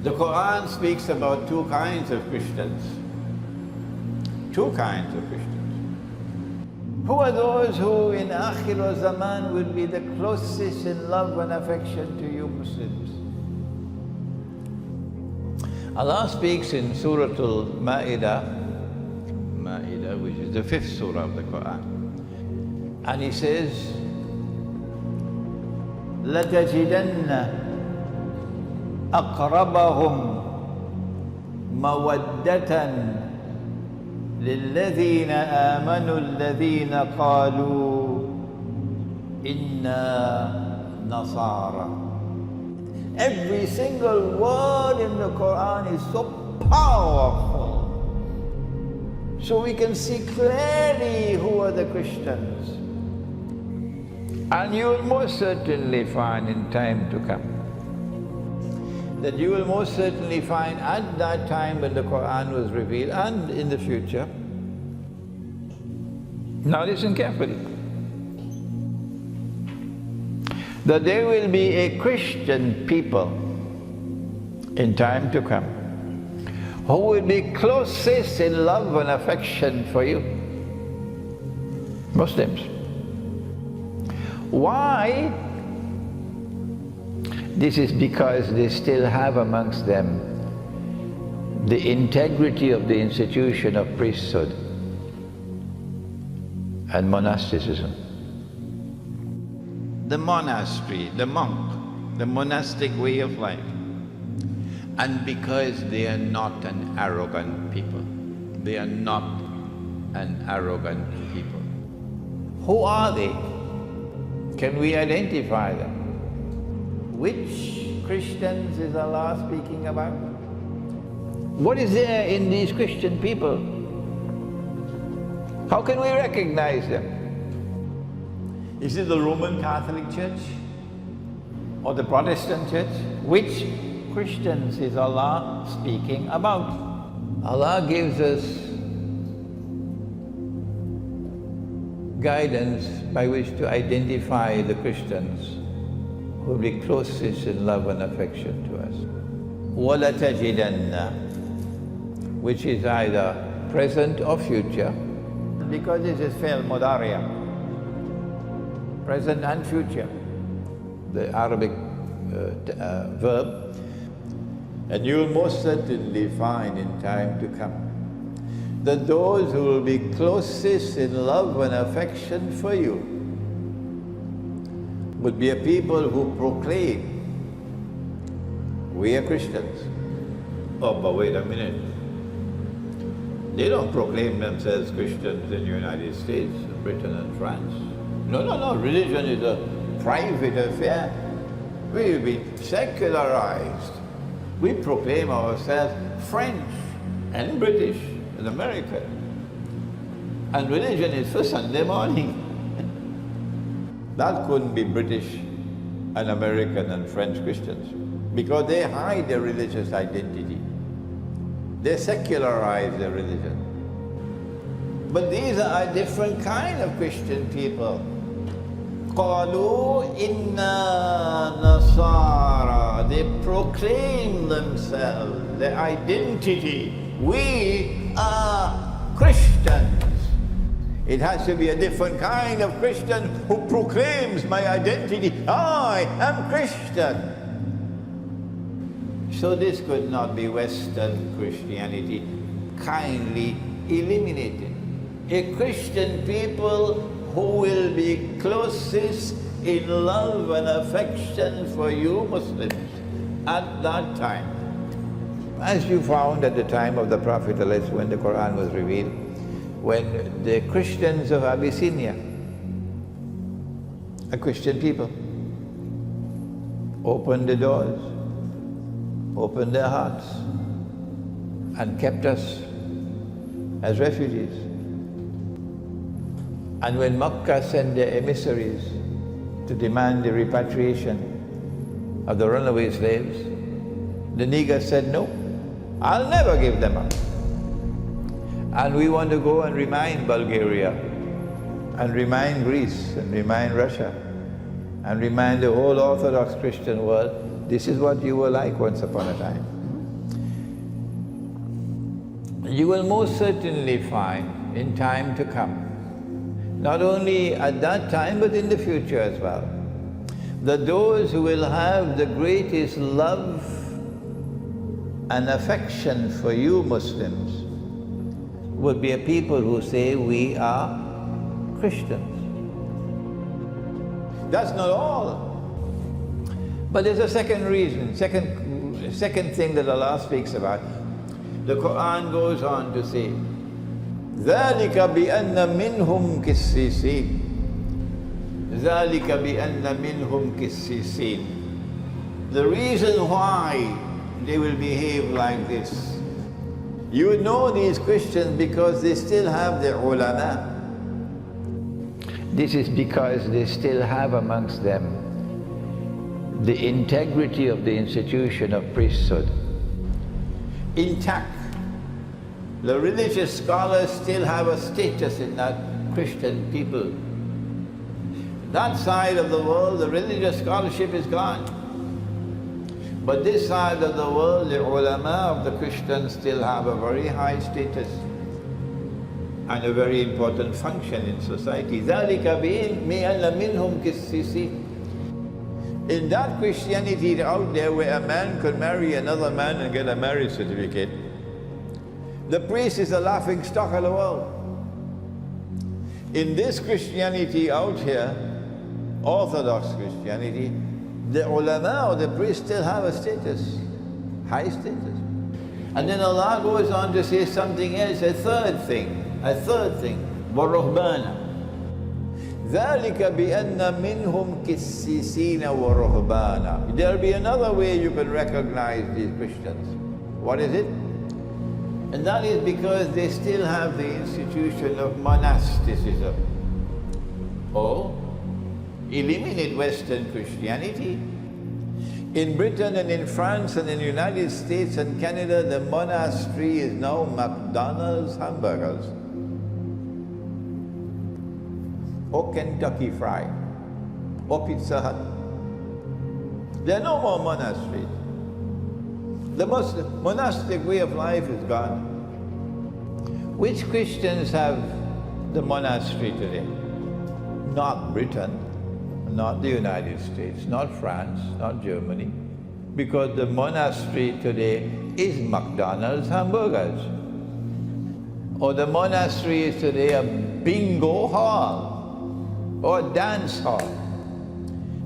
The Quran speaks about two kinds of Christians. Two kinds of Christians. Who are those who in Akhir Zaman will be the closest in love and affection to you Muslims? Allah speaks in Surah Al-Ma'idah, which is the 5th surah of the Quran. And He says, لَتَجِدَنَّ أَقْرَبَهُمْ مَوَدَّةً لِلَّذِينَ آمَنُوا الَّذِينَ قَالُوا إِنَّا نَصَارَى. Every single word in the Quran is so powerful. So we can see clearly who are the Christians. And you will most certainly find in time to come that you will most certainly find at that time when the Quran was revealed and in the future. Now listen carefully. That there will be a Christian people in time to come who will be closest in love and affection for you, Muslims. Why? This is because they still have amongst them the integrity of the institution of priesthood and monasticism. The monastery, the monk, the monastic way of life. And because they are not an arrogant people. They are not an arrogant people. Who are they? Can we identify them? Which Christians is Allah speaking about? What is there in these Christian people? How can we recognize them? Is it the Roman Catholic Church or the Protestant Church? Which Christians is Allah speaking about? Allah gives us guidance by which to identify the Christians who will be closest in love and affection to us. وَلَتَجِدَنَّ, which is either present or future, because this is fi'l mudariya, present and future, the Arabic verb. And you will most certainly find in time to come that those who will be closest in love and affection for you would be a people who proclaim, we are Christians. Oh, but wait a minute. They don't proclaim themselves Christians in the United States, Britain and France. No, religion is a private affair. We've been secularized. We proclaim ourselves French and British and American. And religion is for Sunday morning. That couldn't be British and American and French Christians because they hide their religious identity. They secularize their religion. But these are a different kind of Christian people. قَالُوا إِنَّا نَصَارَى. They proclaim themselves, their identity. We are Christians. It has to be a different kind of Christian who proclaims my identity. I am Christian. So this could not be Western Christianity. Kindly eliminated. A Christian people who will be closest in love and affection for you Muslims at that time. As you found at the time of the Prophet when the Quran was revealed, when the Christians of Abyssinia, a Christian people, opened the doors, opened their hearts, and kept us as refugees. And when Makkah sent their emissaries to demand the repatriation of the runaway slaves, the Negus said, no, I'll never give them up. And we want to go and remind Bulgaria, and remind Greece, and remind Russia, and remind the whole Orthodox Christian world, this is what you were like once upon a time. you will most certainly find in time to come, not only at that time but in the future as well, that those who will have the greatest love and affection for you Muslims will be a people who say we are Christians. That's not all. But there's a second reason, second thing that Allah speaks about. The Quran goes on to say, ذَلِكَ بِأَنَّ مِنْهُمْ كِسِّسِينَ ذَلِكَ بِأَنَّ مِنْهُمْ كِسِّسِينَ. The reason why they will behave like this, you know these Christians because they still have their ulama. This is because they still have amongst them the integrity of the institution of priesthood intact. The religious scholars still have a status in that Christian people. That side of the world, the religious scholarship is gone. But this side of the world, the ulama of the Christians still have a very high status and a very important function in society. ذَلِكَ بِأَنَّ مِنْهُمْ كِسِّسِينَ. In that Christianity out there where a man could marry another man and get a marriage certificate, the priest is the laughing stock of the world. In this Christianity out here, Orthodox Christianity, the ulama or the priest still have a status, high status. And then Allah goes on to say something else, a third thing, وَالرُّهْبَانَ ذَلِكَ بِأَنَّ مِنْهُمْ كِسِّسِينَ وَرُهْبَانَ. There'll be another way you can recognize these Christians. What is it? And that is because they still have the institution of monasticism. Or eliminate Western Christianity. In Britain and in France and in the United States and Canada, the monastery is now McDonald's hamburgers or Kentucky Fried or Pizza Hut. There are no more monasteries. The monastic way of life is gone. Which Christians have the monastery today? Not Britain, not the United States, not France, not Germany, because the monastery today is McDonald's hamburgers. Or the monastery is today a bingo hall or a dance hall.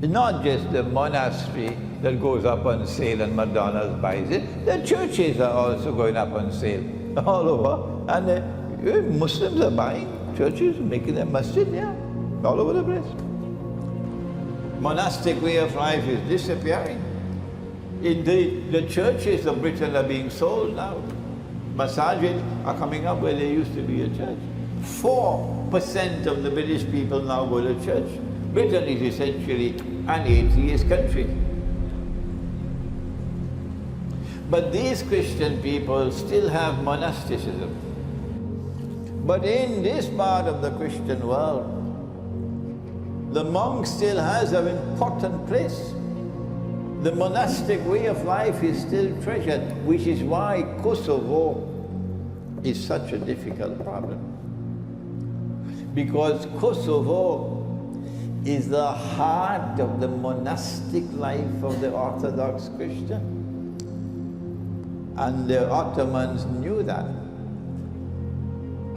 It's not just the monastery that goes up on sale and McDonald's buys it. The churches are also going up on sale all over. And Muslims are buying churches, making them masjid, yeah, all over the place. Monastic way of life is disappearing. Indeed, the churches of Britain are being sold now. Masajid are coming up where there used to be a church. 4% of the British people now go to church. Britain is essentially an atheist country. But these Christian people still have monasticism. But in this part of the Christian world, the monk still has an important place. The monastic way of life is still treasured, which is why Kosovo is such a difficult problem. Because Kosovo is the heart of the monastic life of the Orthodox Christian. And the Ottomans knew that.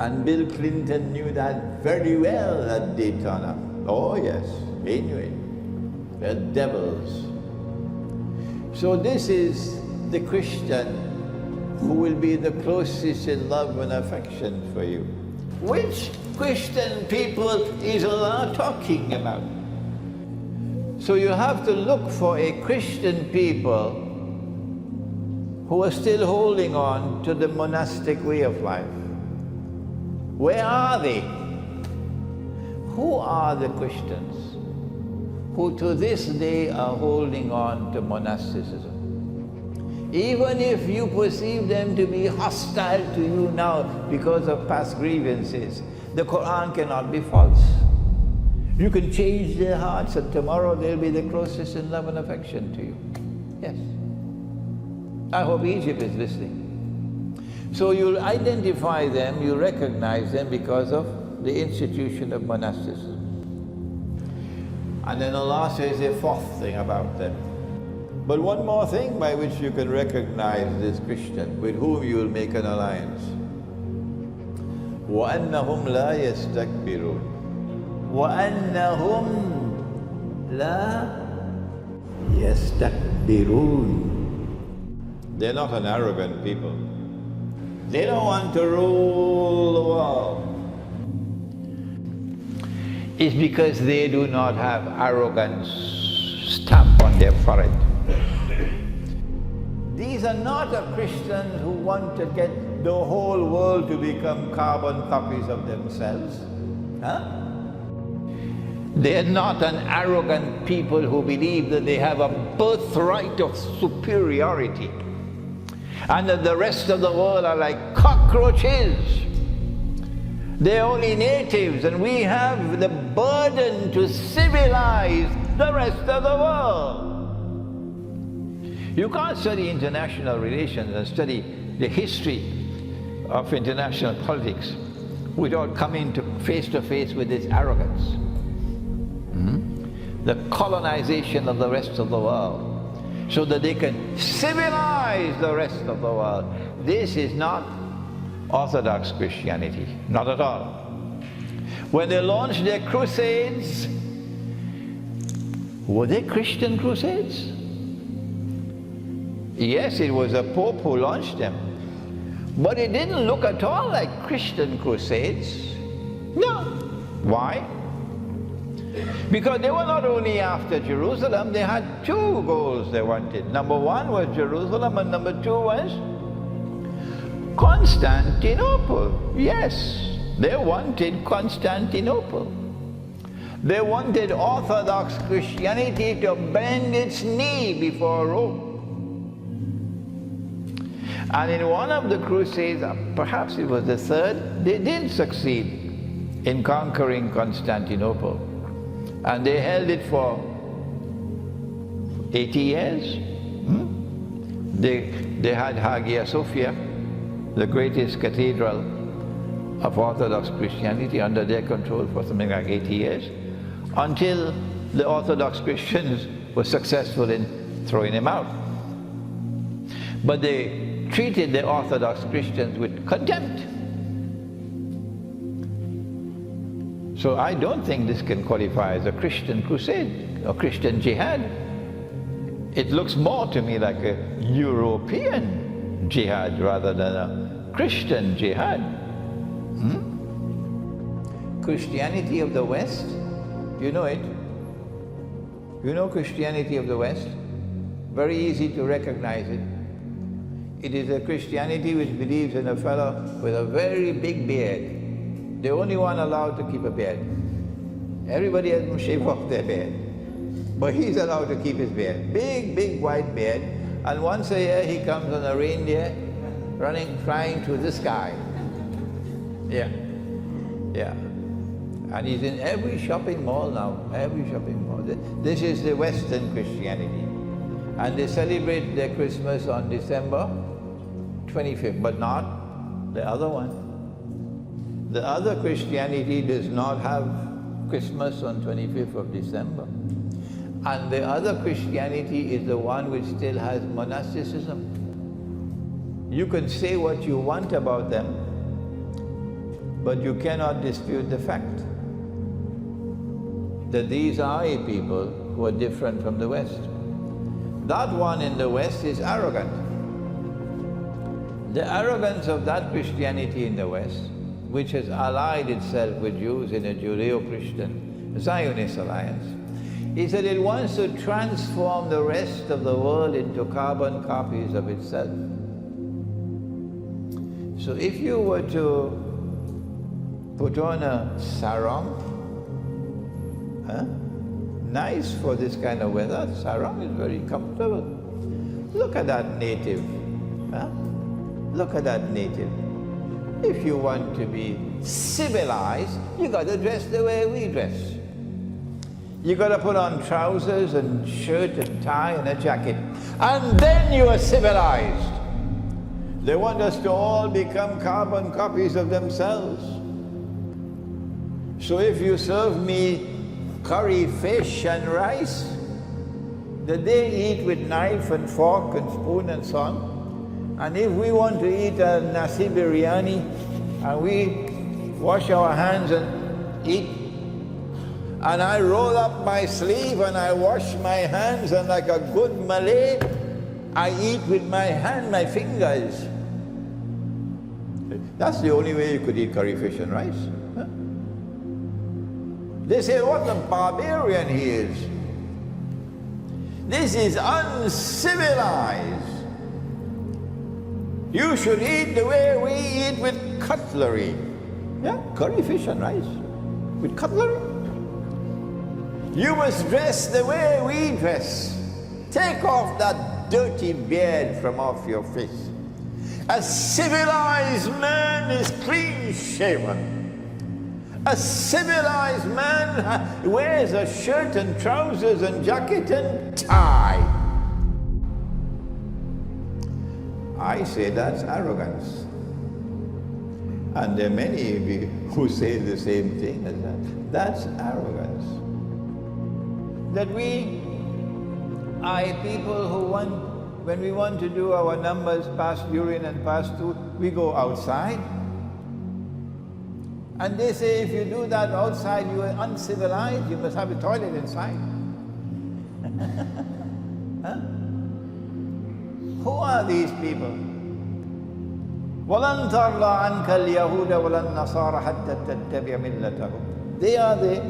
And Bill Clinton knew that very well at Daytona. Oh yes, he knew it. They're devils. So this is the Christian who will be the closest in love and affection for you. Which Christian people is Allah talking about? So you have to look for a Christian people who are still holding on to the monastic way of life. Where are they? Who are the Christians who to this day are holding on to monasticism? Even if you perceive them to be hostile to you now because of past grievances, the Quran cannot be false. You can change their hearts and tomorrow they'll be the closest in love and affection to you. Yes. I hope Egypt is listening. So you'll identify them, you recognize them because of the institution of monasticism. And then Allah says a fourth thing about them. But one more thing by which you can recognize this Christian with whom you will make an alliance. وَأَنَّهُمْ لَا يَسْتَكْبِرُونَ وَأَنَّهُمْ لَا يَسْتَكْبِرُونَ. They're not an arrogant people. They don't want to rule the world. It's because they do not have arrogance stamped on their forehead. These are not a Christians who want to get the whole world to become carbon copies of themselves. Huh? They're not an arrogant people who believe that they have a birthright of superiority and that the rest of the world are like cockroaches. They're only natives, and we have the burden to civilize the rest of the world. You can't study international relations and study the history of international politics without coming to face with this arrogance. The colonization of the rest of the world so that they can civilize the rest of the world. This is not Orthodox Christianity, not at all. When they launched their crusades, were they Christian crusades? Yes, it was a pope who launched them, but it didn't look at all like Christian crusades. No. Why? Because they were not only after Jerusalem, they had two goals they wanted. Number one was Jerusalem, and number two was Constantinople. Yes, they wanted Constantinople. They wanted Orthodox Christianity to bend its knee before Rome. And in one of the crusades, perhaps it was the third, they did succeed in conquering Constantinople. And they held it for 80 years. They had Hagia Sophia, the greatest cathedral of Orthodox Christianity, under their control for something like 80 years, until the Orthodox Christians were successful in throwing them out. But they treated the Orthodox Christians with contempt. So I don't think this can qualify as a Christian crusade or Christian jihad. It looks more to me like a European jihad rather than a Christian jihad. Christianity of the West, you know it. You know Christianity of the West? Very easy to recognize it. It is a Christianity which believes in a fellow with a very big beard. The only one allowed to keep a beard. Everybody has to shave off their beard. But he's allowed to keep his beard. Big, big white beard. And once a year he comes on a reindeer running, flying through the sky. Yeah. Yeah. And he's in every shopping mall now. Every shopping mall. This is the Western Christianity. And they celebrate their Christmas on December 25th, but not the other one. The other Christianity does not have Christmas on 25th of December. And the other Christianity is the one which still has monasticism. You can say what you want about them, but you cannot dispute the fact that these are a people who are different from the West. That one in the West is arrogant. The arrogance of that Christianity in the West, which has allied itself with Jews in a Judeo-Christian Zionist alliance, is that it wants to transform the rest of the world into carbon copies of itself. So if you were to put on a sarong, nice for this kind of weather, sarong is very comfortable. Look at that native. Look at that native. If you want to be civilized, you got to dress the way we dress. You got to put on trousers and shirt and tie and a jacket. And then you are civilized. They want us to all become carbon copies of themselves. So if you serve me curry fish and rice that they eat with knife and fork and spoon and so on, and if we want to eat a nasi biryani and we wash our hands and eat, and I roll up my sleeve and I wash my hands, and like a good Malay, I eat with my hand, my fingers. That's the only way you could eat curry fish and rice. Huh? They say, what a barbarian he is. This is uncivilized. You should eat the way we eat, with cutlery. Yeah, curry fish and rice with cutlery. You must dress the way we dress. Take off that dirty beard from off your face. A civilized man is clean shaven. A civilized man wears a shirt and trousers and jacket and tie. I say that's arrogance. And there are many who say the same thing as that. That's arrogance. That we are people who when we want to do our numbers, pass urine and pass through, we go outside. And they say if you do that outside, you are uncivilized, you must have a toilet inside. Huh? Who are these people? وَلَن تَرْضَى عَنْكَ الْيَهُودَ وَلَا النَّصَارَى حَتَّى تَتَّبِعَ مِلَّتَهُمْ. They are the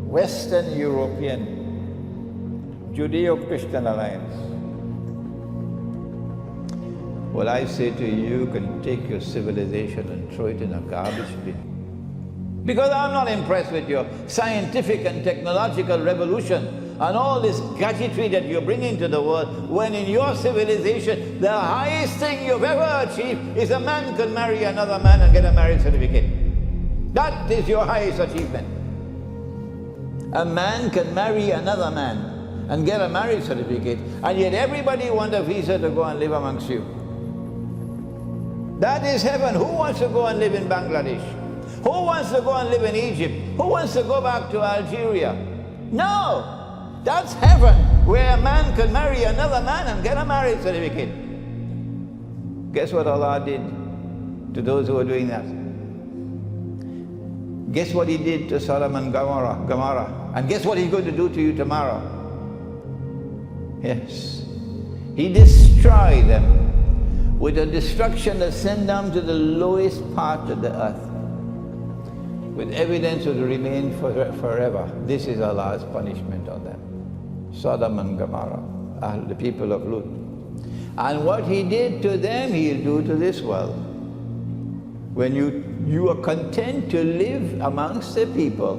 Western European Judeo-Christian alliance. Well, I say to you, you can take your civilization and throw it in a garbage bin. Because I'm not impressed with your scientific and technological revolution and all this gadgetry that you're bringing to the world, when in your civilization, the highest thing you've ever achieved is a man can marry another man and get a marriage certificate. That is your highest achievement. A man can marry another man and get a marriage certificate, and yet everybody wants a visa to go and live amongst you. That is heaven. Who wants to go and live in Bangladesh? Who wants to go and live in Egypt? Who wants to go back to Algeria? No! That's heaven, where a man can marry another man and get a marriage certificate. Guess what Allah did to those who were doing that? Guess what He did to Sodom and Gomorrah? And guess what He's going to do to you tomorrow? Yes. He destroyed them with a destruction that sent them to the lowest part of the earth, with evidence of the remain forever. This is Allah's punishment on them. Sodom and Gomorrah, the people of Lut. And what He did to them, He'll do to this world. When you are content to live amongst the people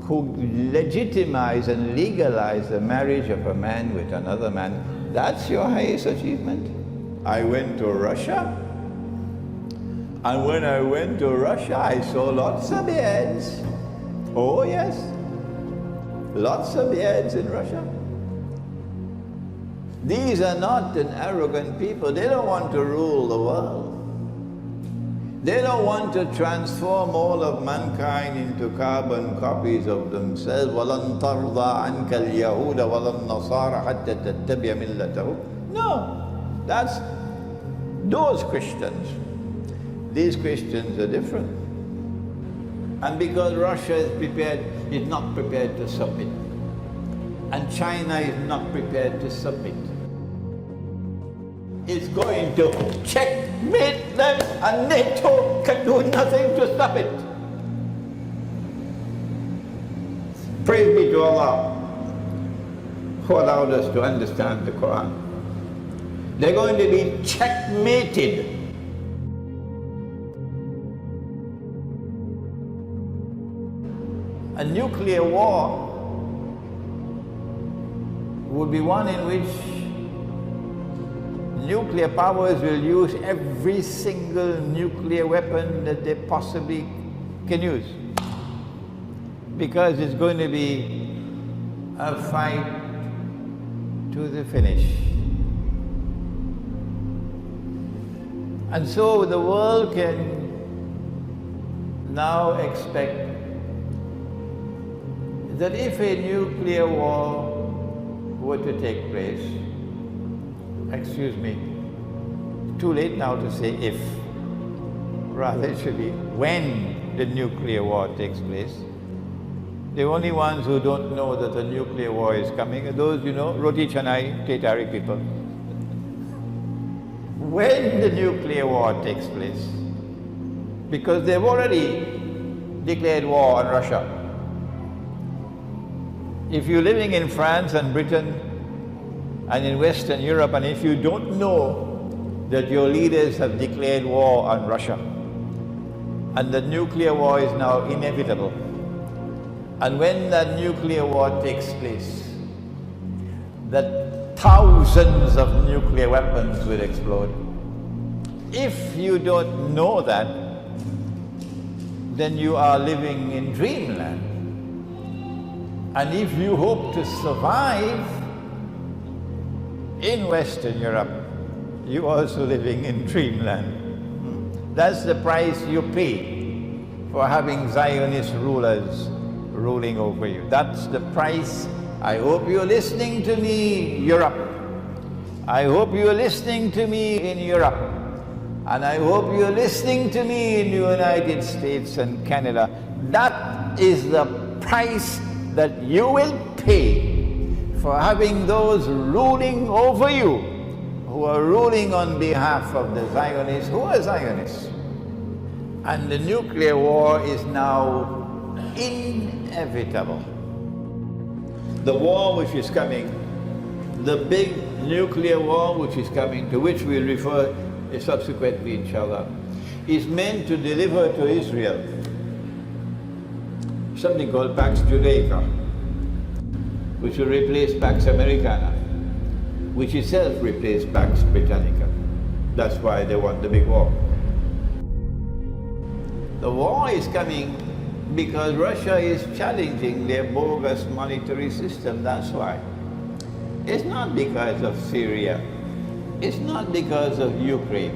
who legitimize and legalize the marriage of a man with another man, that's your highest achievement. I went to Russia, and when I went to Russia, I saw lots of beards. Oh yes, lots of beards in Russia. These are not an arrogant people. They don't want to rule the world. They don't want to transform all of mankind into carbon copies of themselves. وَلَن تَرْضَى عَنْكَ الْيَهُودَ وَلَا النَّصَارَى حَتَّى تَتَّبِعَ مِلَّتَهُمْ. No, that's those Christians. These Christians are different. And because Russia is not prepared to submit, and China is not prepared to submit, it's going to checkmate them, and NATO can do nothing to stop it. Praise be to Allah who allowed us to understand the Quran. They're going to be checkmated. A nuclear war would be one in which nuclear powers will use every single nuclear weapon that they possibly can use, because it's going to be a fight to the finish. And so the world can now expect that if a nuclear war were to take place, excuse me, too late now to say if, rather it should be when the nuclear war takes place. The only ones who don't know that a nuclear war is coming are those, Roti Canai, Tetari people. When the nuclear war takes place, because they've already declared war on Russia. If you're living in France and Britain and in Western Europe, and if you don't know that your leaders have declared war on Russia, and the nuclear war is now inevitable, and when that nuclear war takes place, that thousands of nuclear weapons will explode. If you don't know that, then you are living in dreamland. And if you hope to survive in Western Europe, you're also living in dreamland. That's the price you pay for having Zionist rulers ruling over you. That's the price. I hope you're listening to me, Europe. I hope you're listening to me in Europe. And I hope you're listening to me in the United States and Canada. That is the price that you will pay for having those ruling over you, who are ruling on behalf of the Zionists, who are Zionists. And the nuclear war is now inevitable. The war which is coming, the big nuclear war which is coming, to which we'll refer subsequently, inshallah, is meant to deliver to Israel something called Pax Judaica, which will replace Pax Americana, which itself replaced Pax Britannica. That's why they want the big war. The war is coming because Russia is challenging their bogus monetary system, that's why. It's not because of Syria. It's not because of Ukraine.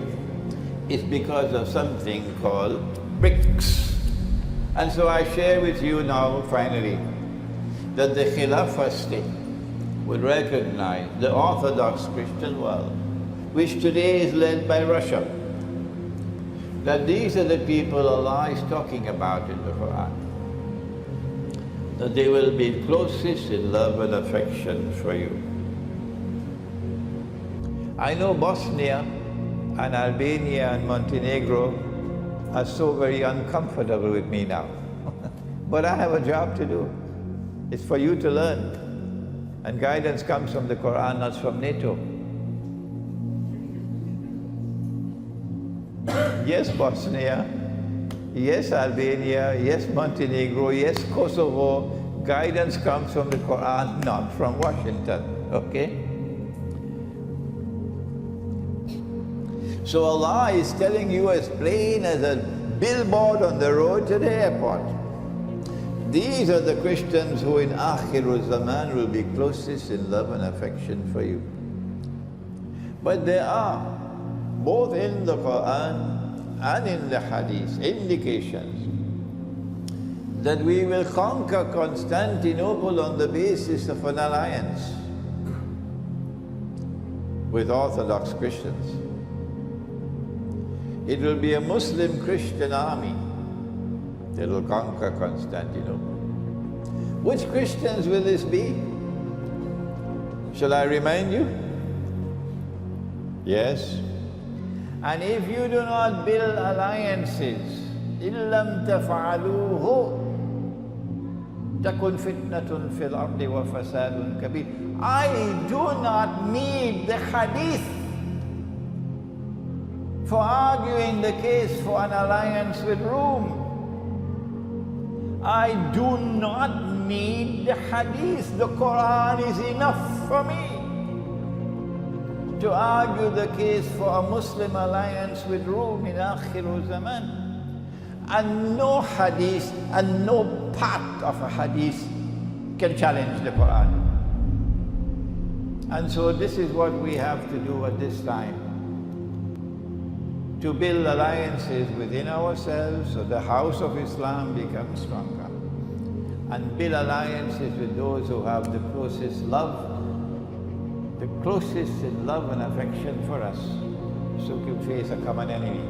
It's because of something called BRICS. And so I share with you now, finally, that the Khilafah state would recognize the Orthodox Christian world, which today is led by Russia, that these are the people Allah is talking about in the Quran, that they will be closest in love and affection for you. I know Bosnia and Albania and Montenegro are so very uncomfortable with me now. But I have a job to do. It's for you to learn. And guidance comes from the Quran, not from NATO. Yes, Bosnia. Yes, Albania. Yes, Montenegro. Yes, Kosovo. Guidance comes from the Quran, not from Washington. Okay? So Allah is telling you as plain as a billboard on the road to the airport. These are the Christians who in Akhirul Zaman will be closest in love and affection for you. But there are, both in the Quran and in the Hadith, indications that we will conquer Constantinople on the basis of an alliance with Orthodox Christians. It will be a Muslim Christian army that will conquer Constantinople. Which Christians will this be? Shall I remind you? Yes. And if you do not build alliances, إِلَّمْ تَفْعَلُوهُ تَكُنْ فِتْنَةٌ فِي الْأَرْضِ وَفَسَادٌ كَبِيرٌ. I do not need the hadith for arguing the case for an alliance with Rome. I do not need the hadith. The Quran is enough for me to argue the case for a Muslim alliance with Rome in Akhirul Zaman. And no hadith and no part of a hadith can challenge the Quran. And so this is what we have to do at this time. to build alliances within ourselves so the house of Islam becomes stronger, and build alliances with those who have the closest in love and affection for us, so we can face a common enemy.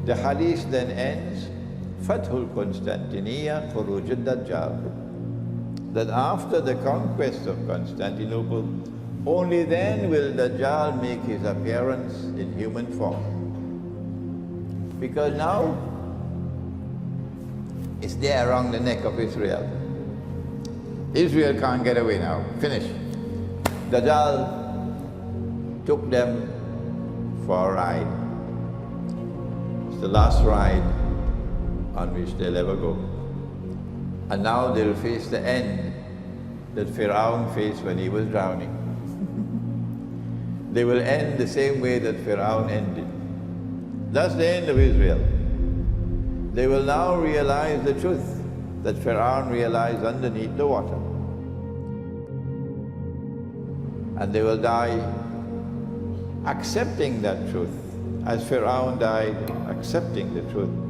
The hadith then ends, Fathul Constantiniya Khuruj al-Dajjal, that after the conquest of Constantinople, only then will Dajjal make his appearance in human form. Because now, it's there around the neck of Israel. Israel can't get away now, finished. Dajjal took them for a ride. It's the last ride on which they'll ever go. And now they'll face the end that Pharaoh faced when he was drowning. They will end the same way that Pharaoh ended. That's the end of Israel. They will now realize the truth that Pharaoh realized underneath the water. And they will die accepting that truth, as Pharaoh died accepting the truth.